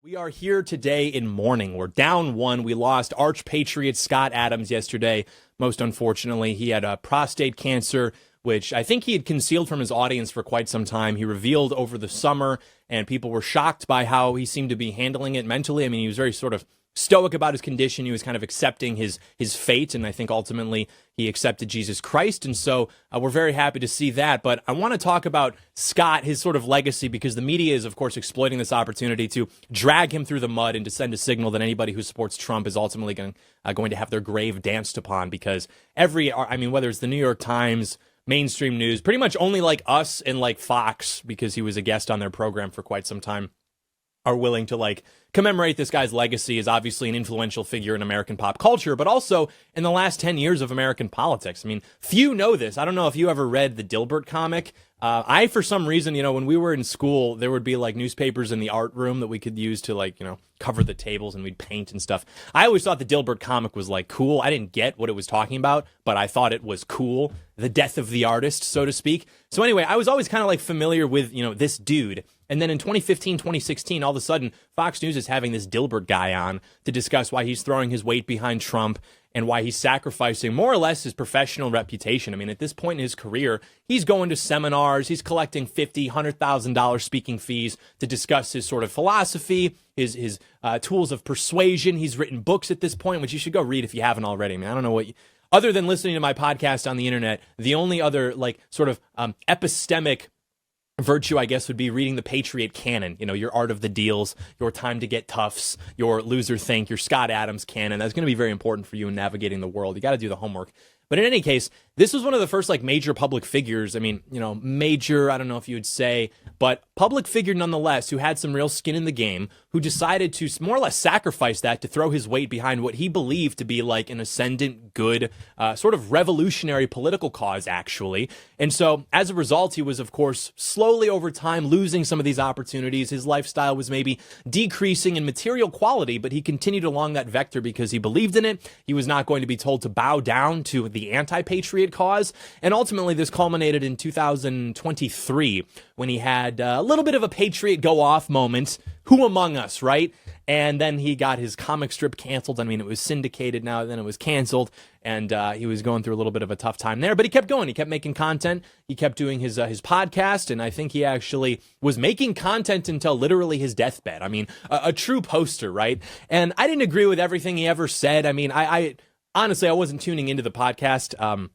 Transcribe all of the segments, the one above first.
We are here today in mourning. We're down one. We lost arch patriot Scott Adams yesterday. Most unfortunately, he had prostate cancer, which I think he had concealed from his audience for quite some time. He revealed over the summer, and people were shocked by how he seemed to be handling it mentally. I mean, he was very sort of stoic about his condition. He was kind of accepting his fate, and I think ultimately he accepted Jesus Christ, and so we're very happy to see that. But I want to talk about Scott, his sort of legacy, because the media is, of course, exploiting this opportunity to drag him through the mud and to send a signal that anybody who supports Trump is ultimately going to have their grave danced upon, because whether it's the New York Times, mainstream news, pretty much only like us and like Fox, because he was a guest on their program for quite some time, are willing to like commemorate this guy's legacy as obviously an influential figure in American pop culture, but also in the last 10 years of American politics. I mean, few know this. I don't know if you ever read the Dilbert comic. For some reason, when we were in school, there would be like newspapers in the art room that we could use to cover the tables, and we'd paint and stuff. I always thought the Dilbert comic was like cool. I didn't get what it was talking about, but I thought it was cool. The death of the artist, so to speak. So anyway, I was always kind of like familiar with, this dude. And then in 2015, 2016, all of a sudden, Fox News is having this Dilbert guy on to discuss why he's throwing his weight behind Trump and why he's sacrificing more or less his professional reputation. I mean, at this point in his career, he's going to seminars, he's collecting $50,000, $100,000 speaking fees to discuss his sort of philosophy, his tools of persuasion. He's written books at this point, which you should go read if you haven't already. I mean, I don't know what other than listening to my podcast on the internet, the only other epistemic virtue, I guess, would be reading the Patriot canon, your Art of the Deals, your Time to Get Toughs, your Loser Think, your Scott Adams canon. That's going to be very important for you in navigating the world. You got to do the homework. But in any case, this was one of the first major public figures. I mean, major, I don't know if you would say, but public figure nonetheless, who had some real skin in the game, who decided to more or less sacrifice that to throw his weight behind what he believed to be like an ascendant, good, sort of revolutionary political cause, actually. And so as a result, he was, of course, slowly over time losing some of these opportunities. His lifestyle was maybe decreasing in material quality, but he continued along that vector because he believed in it. He was not going to be told to bow down to the anti-patriot cause. And ultimately, this culminated in 2023 when he had a little bit of a patriot go-off moment. Who among us, right? And then he got his comic strip canceled. I mean, it was syndicated now, then it was canceled, and he was going through a little bit of a tough time there. But he kept going. He kept making content. He kept doing his podcast, and I think he actually was making content until literally his deathbed. I mean, a true poster, right? And I didn't agree with everything he ever said. I mean, I honestly, I wasn't tuning into the podcast.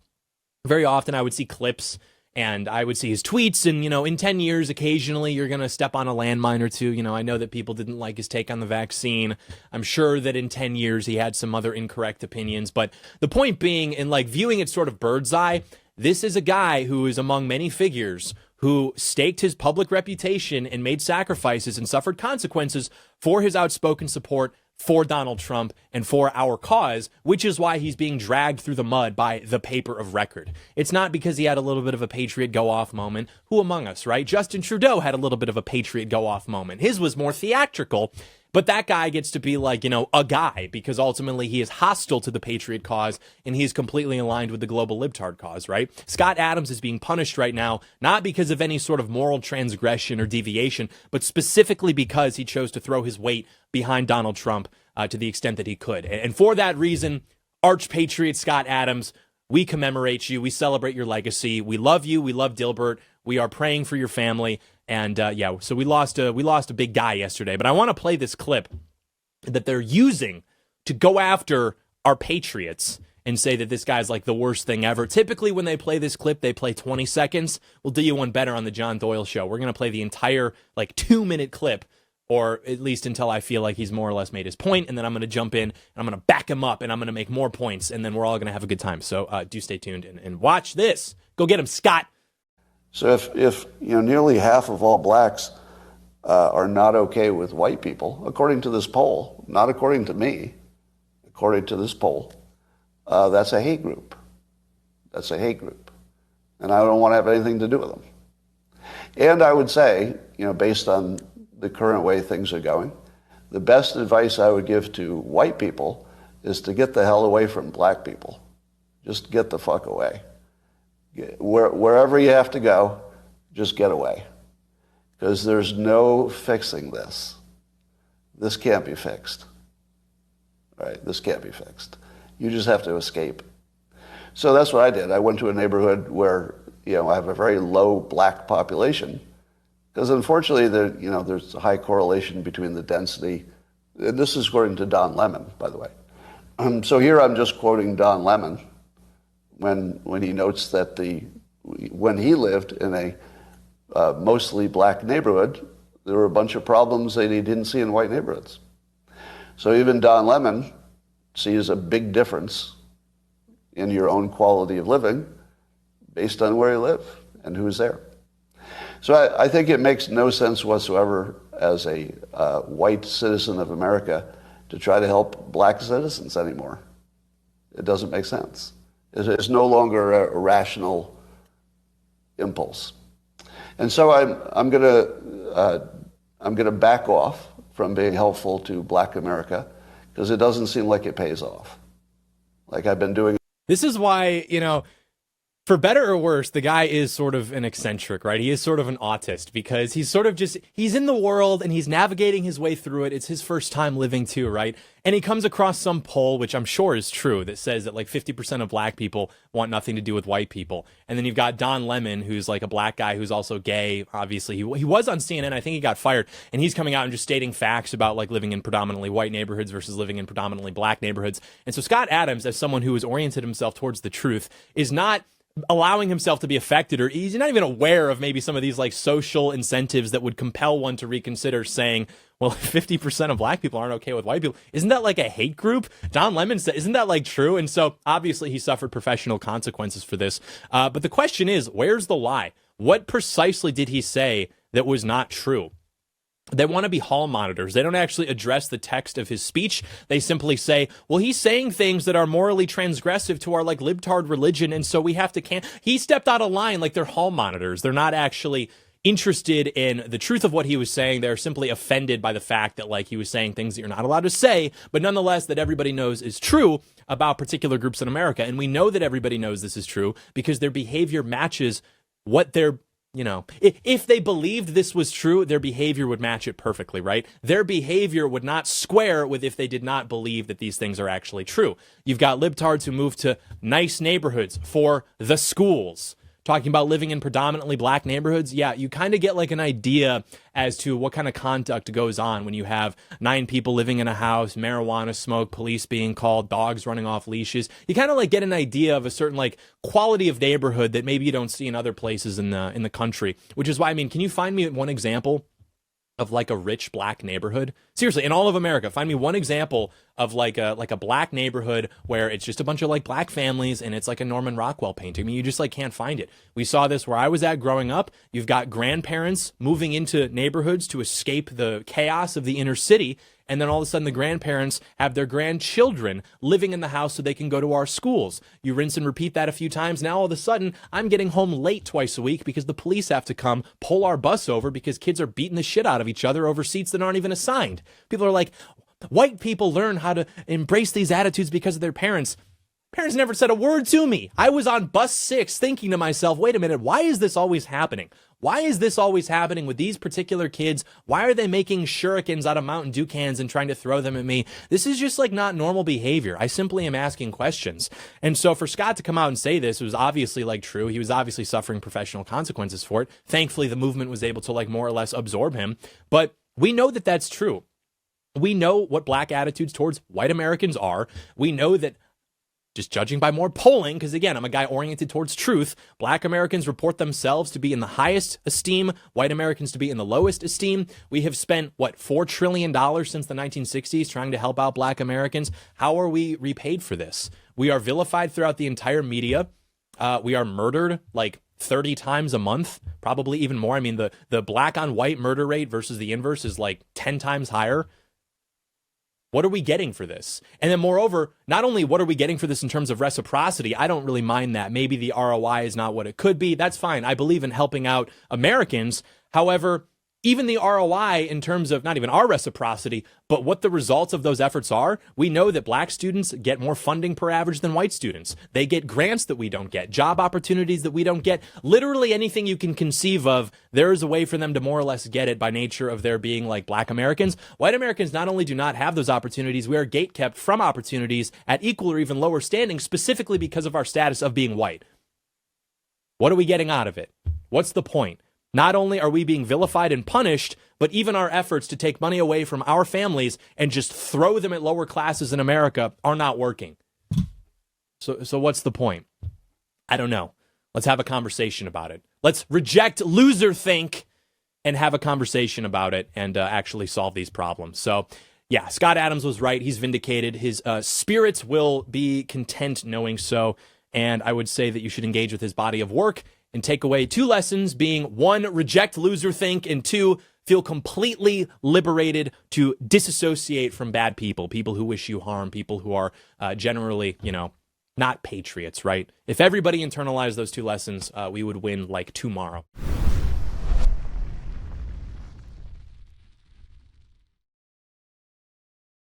Very often I would see clips and I would see his tweets, and, in 10 years, occasionally you're going to step on a landmine or two. I know that people didn't like his take on the vaccine. I'm sure that in 10 years he had some other incorrect opinions. But the point being, in viewing it sort of bird's eye, this is a guy who is among many figures who staked his public reputation and made sacrifices and suffered consequences for his outspoken support for Donald Trump and for our cause, which is why he's being dragged through the mud by the paper of record. It's not because he had a little bit of a patriot go-off moment. Who among us, right? Justin Trudeau had a little bit of a patriot go-off moment. His was more theatrical, but that guy gets to be a guy, because ultimately he is hostile to the patriot cause and he's completely aligned with the global libtard cause, right? Scott Adams is being punished right now, not because of any sort of moral transgression or deviation, but specifically because he chose to throw his weight behind Donald Trump to the extent that he could. And for that reason, arch patriot Scott Adams, we commemorate you. We celebrate your legacy. We love you. We love Dilbert. We are praying for your family. And so we lost a big guy yesterday. But I want to play this clip that they're using to go after our patriots and say that this guy's the worst thing ever. Typically, when they play this clip, they play 20 seconds. We'll do you one better on the John Doyle Show. We're going to play the entire 2-minute clip, or at least until I feel like he's more or less made his point, and then I'm going to jump in and I'm going to back him up and I'm going to make more points, and then we're all going to have a good time. So do stay tuned and watch this. Go get him, Scott. So if nearly half of all blacks are not okay with white people, according to this poll, not according to me, according to this poll, that's a hate group. That's a hate group. And I don't want to have anything to do with them. And I would say, based on the current way things are going, the best advice I would give to white people is to get the hell away from black people. Just get the fuck away. Wherever you have to go, just get away. Because there's no fixing this. this can't be fixed. Right? This can't be fixed. You just have to escape. So that's what I did. I went to a neighborhood where, I have a very low black population, because unfortunately, there's a high correlation between the density. And this is according to Don Lemon, by the way. So here I'm just quoting Don Lemon when he notes that when he lived in a mostly black neighborhood, there were a bunch of problems that he didn't see in white neighborhoods. So even Don Lemon sees a big difference in your own quality of living based on where you live and who's there. So I think it makes no sense whatsoever as a white citizen of America to try to help black citizens anymore. It doesn't make sense. It's no longer a rational impulse. And so I'm going to back off from being helpful to black America, because it doesn't seem like it pays off. Like I've been doing. This is why, for better or worse, the guy is sort of an eccentric, right? He is sort of an autist, because he's sort of he's in the world and he's navigating his way through it. It's his first time living too, right? And he comes across some poll, which I'm sure is true, that says that like 50% of black people want nothing to do with white people. And then you've got Don Lemon, who's like a black guy who's also gay. Obviously, he was on CNN. I think he got fired. And he's coming out and just stating facts about like living in predominantly white neighborhoods versus living in predominantly black neighborhoods. And so Scott Adams, as someone who has oriented himself towards the truth, is not allowing himself to be affected, or he's not even aware of maybe some of these like social incentives that would compel one to reconsider saying, well, 50% of black people aren't okay with white people. Isn't that like a hate group? Don Lemon said, isn't that like true? And so obviously he suffered professional consequences for this. But the question is, where's the lie? What precisely did he say that was not true? They want to be hall monitors. They don't actually address the text of his speech. They simply say, well, he's saying things that are morally transgressive to our like libtard religion, and so we have to he stepped out of line. Like, they're hall monitors. They're not actually interested in the truth of what he was saying. They're simply offended by the fact that like he was saying things that you're not allowed to say, but nonetheless that everybody knows is true about particular groups in America. And we know that everybody knows this is true because their behavior matches what they're, if they believed this was true, their behavior would match it perfectly, right? Their behavior would not square with if they did not believe that these things are actually true. You've got libtards who move to nice neighborhoods for the schools. Talking about living in predominantly black neighborhoods, yeah, you kind of get like an idea as to what kind of conduct goes on when you have 9 people living in a house, marijuana smoke, police being called, dogs running off leashes. You kind of like get an idea of a certain like quality of neighborhood that maybe you don't see in other places in the country, which is why, can you find me one example of like a rich black neighborhood? Seriously, in all of America, find me one example of like a black neighborhood where it's just a bunch of like black families and it's like a Norman Rockwell painting. You just like can't find it. We saw this where I was at growing up. You've got grandparents moving into neighborhoods to escape the chaos of the inner city. And then all of a sudden the grandparents have their grandchildren living in the house so they can go to our schools. You rinse and repeat that a few times. Now all of a sudden I'm getting home late twice a week because the police have to come pull our bus over because kids are beating the shit out of each other over seats that aren't even assigned. People are like, white people learn how to embrace these attitudes because of their parents. Parents never said a word to me. I was on bus 6 thinking to myself, wait a minute, why is this always happening? Why is this always happening with these particular kids? Why are they making shurikens out of Mountain Dew cans and trying to throw them at me? This is just like not normal behavior. I simply am asking questions. And so for Scott to come out and say this, it was obviously like true. He was obviously suffering professional consequences for it. Thankfully, the movement was able to like more or less absorb him. But we know that that's true. We know what black attitudes towards white Americans are. We know that, just judging by more polling, because again, I'm a guy oriented towards truth, black Americans report themselves to be in the highest esteem, white Americans to be in the lowest esteem. We have spent, $4 trillion since the 1960s trying to help out black Americans. How are we repaid for this? We are vilified throughout the entire media. We are murdered like 30 times a month, probably even more. The black on white murder rate versus the inverse is like 10 times higher. What are we getting for this? And then moreover, not only what are we getting for this in terms of reciprocity, I don't really mind that. Maybe the ROI is not what it could be. That's fine. I believe in helping out Americans. However, even the ROI in terms of not even our reciprocity, but what the results of those efforts are, we know that black students get more funding per average than white students. They get grants that we don't get, job opportunities that we don't get. Literally anything you can conceive of, there is a way for them to more or less get it by nature of their being like black Americans. White Americans not only do not have those opportunities, we are gatekept from opportunities at equal or even lower standing, specifically because of our status of being white. What are we getting out of it? What's the point? Not only are we being vilified and punished, but even our efforts to take money away from our families and just throw them at lower classes in America are not working. So what's the point? I don't know. Let's have a conversation about it. Let's reject loser think and have a conversation about it and actually solve these problems. So yeah, Scott Adams was right. He's vindicated. His spirits will be content knowing so. And I would say that you should engage with his body of work and take away 2 lessons, being 1, reject loser think, and 2, feel completely liberated to disassociate from bad people who wish you harm, people who are generally, not patriots, right? If everybody internalized those 2 lessons, we would win like tomorrow.